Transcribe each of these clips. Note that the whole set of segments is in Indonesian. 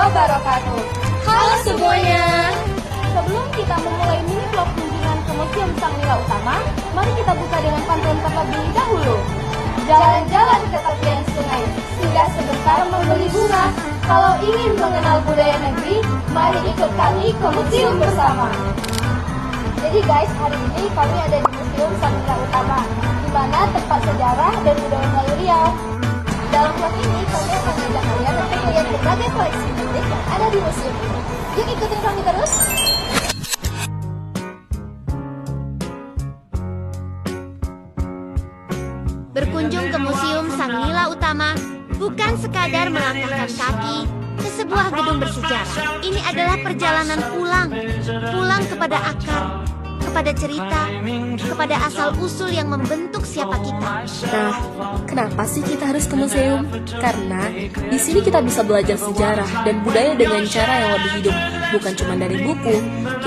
wabarakatuh. Halo semuanya. Sebelum kita memulai mini vlog kunjungan ke Museum Sang Nila Utama, mari kita buka dengan pantun terlebih dahulu. Jalan-jalan ke tepian sungai, singgah sebentar membeli bunga. Kalau ingin mengenal budaya negeri, mari ikut kami ke museum bersama. Jadi guys, hari ini kami ada di Museum Sang Nila Utama, di mana tempat sejarah dan budaya Melayu Riau. Dalam vlog ini, kami akan mengajak kalian untuk melihat berbagai koleksi menarik yang ada di museum ini. Yuk ikutin kami terus! Berkunjung ke Museum Sang Nila Utama bukan sekadar melangkahkan kaki ke sebuah gedung bersejarah. Ini adalah perjalanan pulang kepada akar, kepada cerita, kepada asal-usul yang membentuk siapa kita. Nah, kenapa sih kita harus ke museum? Karena di sini kita bisa belajar sejarah dan budaya dengan cara yang lebih hidup, bukan cuma dari buku.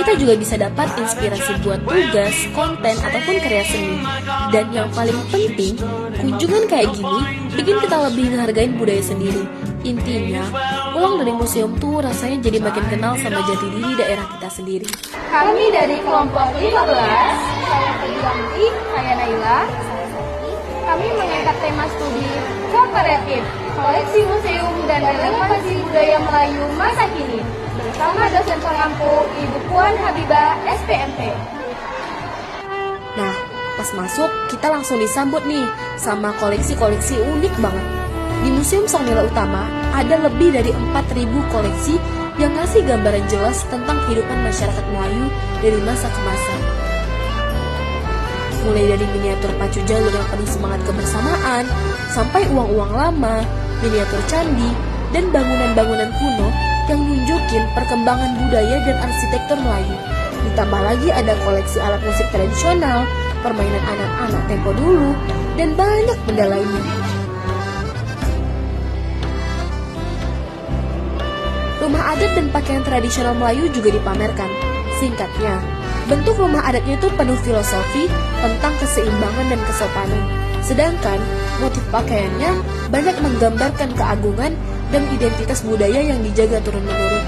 Kita juga bisa dapat inspirasi buat tugas, konten, ataupun karya seni. Dan yang paling penting, kunjungan kayak gini bikin kita lebih menghargai budaya sendiri. Intinya, pulang dari museum tuh rasanya jadi makin kenal sama jati diri daerah kita sendiri. Kami dari kelompok 15, saya Febianti, saya Naila, saya Sofi. Kami mengangkat tema studi kooperatif, koleksi museum dan relevansi budaya Melayu masa kini bersama dosen pengampu Ibu Puan Habibah, SPMP. Nah, pas masuk, kita langsung disambut nih sama koleksi-koleksi unik banget. Di Museum Sang Nila Utama, ada lebih dari 4.000 koleksi yang ngasih gambaran jelas tentang kehidupan masyarakat Melayu dari masa ke masa. Mulai dari miniatur pacu jalur yang penuh semangat kebersamaan, sampai uang-uang lama, miniatur candi, dan bangunan-bangunan kuno yang nunjukin perkembangan budaya dan arsitektur Melayu. Ditambah lagi ada koleksi alat musik tradisional, permainan anak-anak tempo dulu, dan banyak benda lainnya. Rumah adat dan pakaian tradisional Melayu juga dipamerkan. Singkatnya, bentuk rumah adatnya itu penuh filosofi tentang keseimbangan dan kesopanan. Sedangkan motif pakaiannya banyak menggambarkan keagungan dan identitas budaya yang dijaga turun-menurun.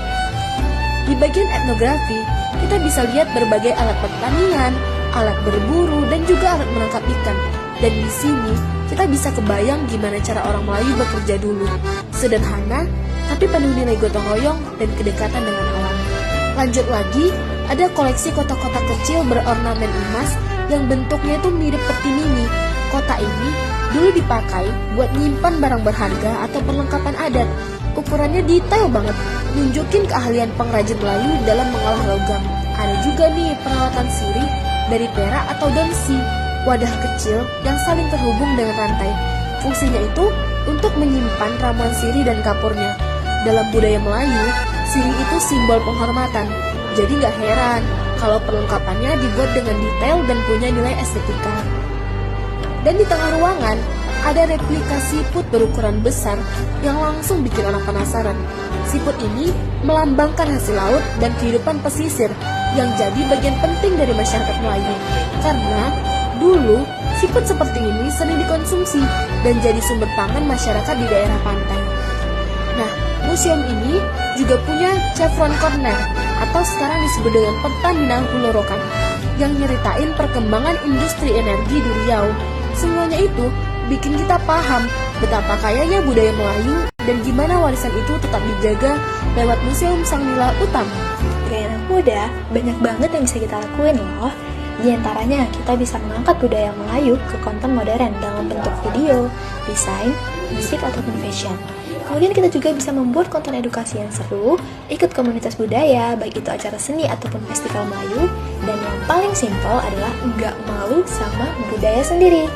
Di bagian etnografi, kita bisa lihat berbagai alat pertanian, alat berburu, dan juga alat menangkap ikan. Dan di sini, kita bisa kebayang gimana cara orang Melayu bekerja dulu. Sederhana, tapi penuh nilai gotong royong dan kedekatan dengan alam. Lanjut lagi, ada koleksi kotak-kotak kecil berornamen emas yang bentuknya itu mirip peti mini. Kotak ini dulu dipakai buat nyimpan barang berharga atau perlengkapan adat. Ukurannya detail banget, nunjukin keahlian pengrajin Melayu dalam mengolah logam. Ada juga nih peralatan sirih dari perak atau donsi, wadah kecil yang saling terhubung dengan rantai. Fungsinya itu untuk menyimpan ramuan sirih dan kapurnya. Dalam budaya Melayu, sirih itu simbol penghormatan. Jadi gak heran kalau perlengkapannya dibuat dengan detail dan punya nilai estetika. Dan di tengah ruangan, ada replika siput berukuran besar yang langsung bikin orang penasaran. Siput ini melambangkan hasil laut dan kehidupan pesisir yang jadi bagian penting dari masyarakat Melayu. Karena dulu, siput seperti ini sering dikonsumsi dan jadi sumber pangan masyarakat di daerah pantai. Nah, museum ini juga punya Chevron Corner atau sekarang disebut dengan Pertamina Hulu Rokan yang nyeritain perkembangan industri energi di Riau. Semuanya itu bikin kita paham betapa kayanya budaya Melayu dan gimana warisan itu tetap dijaga lewat Museum Sang Nila Utama. Sebagai anak muda, banyak banget yang bisa kita lakuin loh. Di antaranya, kita bisa mengangkat budaya Melayu ke konten modern dalam bentuk video, desain, musik, ataupun fashion. Kemudian kita juga bisa membuat konten edukasi yang seru, ikut komunitas budaya, baik itu acara seni ataupun festival Melayu, dan yang paling simpel adalah nggak malu sama budaya sendiri.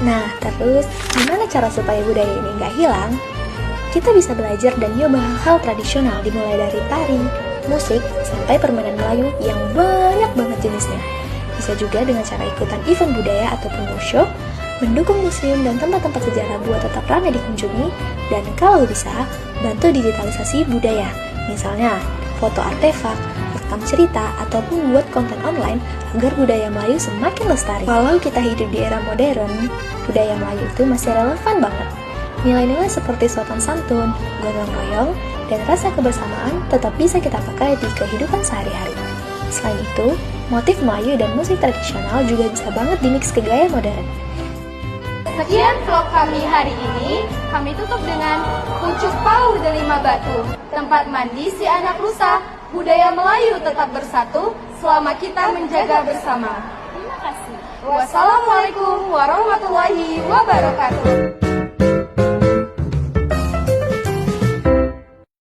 Nah, terus gimana cara supaya budaya ini nggak hilang? Kita bisa belajar dan nyoba hal tradisional dimulai dari tari, musik, sampai permainan Melayu yang banyak banget jenisnya. Bisa juga dengan cara ikutan event budaya ataupun workshop, mendukung museum dan tempat-tempat sejarah buat tetap ramai dikunjungi, dan kalau bisa, bantu digitalisasi budaya. Misalnya, foto artefak, rekam cerita, ataupun buat konten online agar budaya Melayu semakin lestari. Walau kita hidup di era modern, budaya Melayu itu masih relevan banget. Nilai-nilai seperti sopan santun, gotong royong, dan rasa kebersamaan tetap bisa kita pakai di kehidupan sehari-hari. Selain itu, motif Melayu dan musik tradisional juga bisa banget dimix ke gaya modern. Sekian vlog kami hari ini. Kami tutup dengan Pucuk Pau Delima Batu, tempat mandi si anak rusa. Budaya Melayu tetap bersatu selama kita menjaga bersama. Terima kasih. Wassalamualaikum warahmatullahi wabarakatuh.